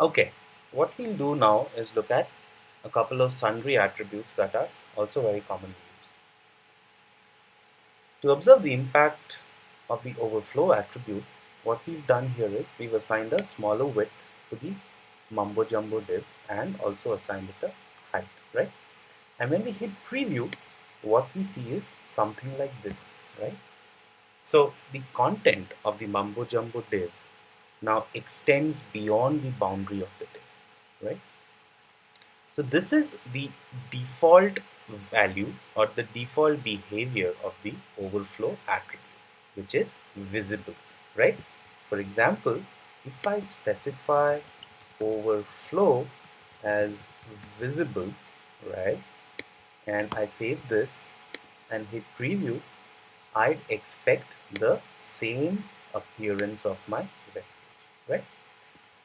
Okay, what we'll do now is look at a couple of sundry attributes that are also very commonly used. To observe the impact of the overflow attribute, what we've done here is we've assigned a smaller width to the mumbo jumbo div and also assigned it a height, right? And when we hit preview, what we see is something like this, right? So the content of the mumbo jumbo div now extends beyond the boundary of the div, right? So this is the default value or the default behavior of the overflow attribute, which is visible, right? For example, if I specify overflow as visible, right, and I save this and hit preview, I'd expect the same appearance of my web page, right?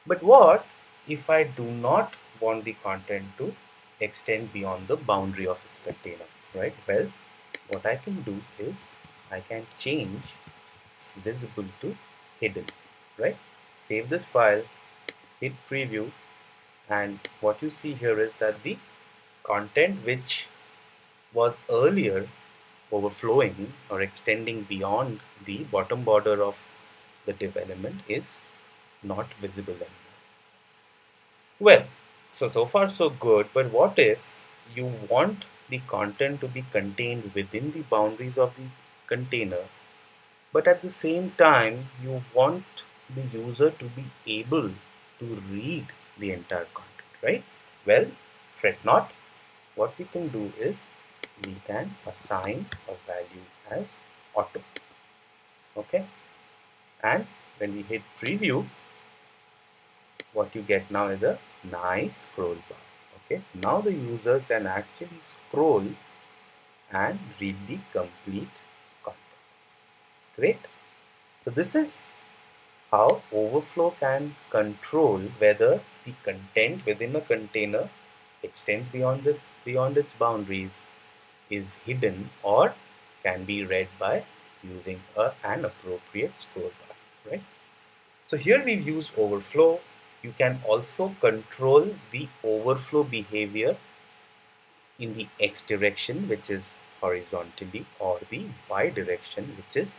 But what if I do not want the content to extend beyond the boundary of its container, right? Well, what I can do is I can change visible to hidden, right? Save this file, hit preview, and what you see here is that the content which was earlier overflowing or extending beyond the bottom border of the div element is not visible anymore. Well, so far so good, but what if you want the content to be contained within the boundaries of the container, but at the same time you want the user to be able to read the entire content, right? Well, fret not. What we can do is we can assign a value as auto, okay? And when we hit preview, what you get now is a nice scroll bar. Okay, now the user can actually scroll and read the complete content. Great. So this is how overflow can control whether the content within a container extends beyond its boundaries, is hidden, or can be read by using an appropriate scroll bar. Right. So here we've used overflow. You can also control the overflow behavior in the x direction, which is horizontally, or the y direction, which is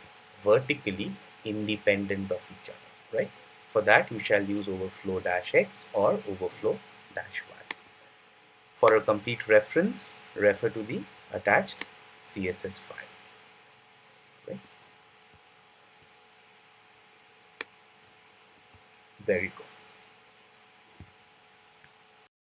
vertically independent of each other, right? For that, you shall use overflow dash x or overflow dash y. For a complete reference, refer to the attached CSS file. Right? There you go.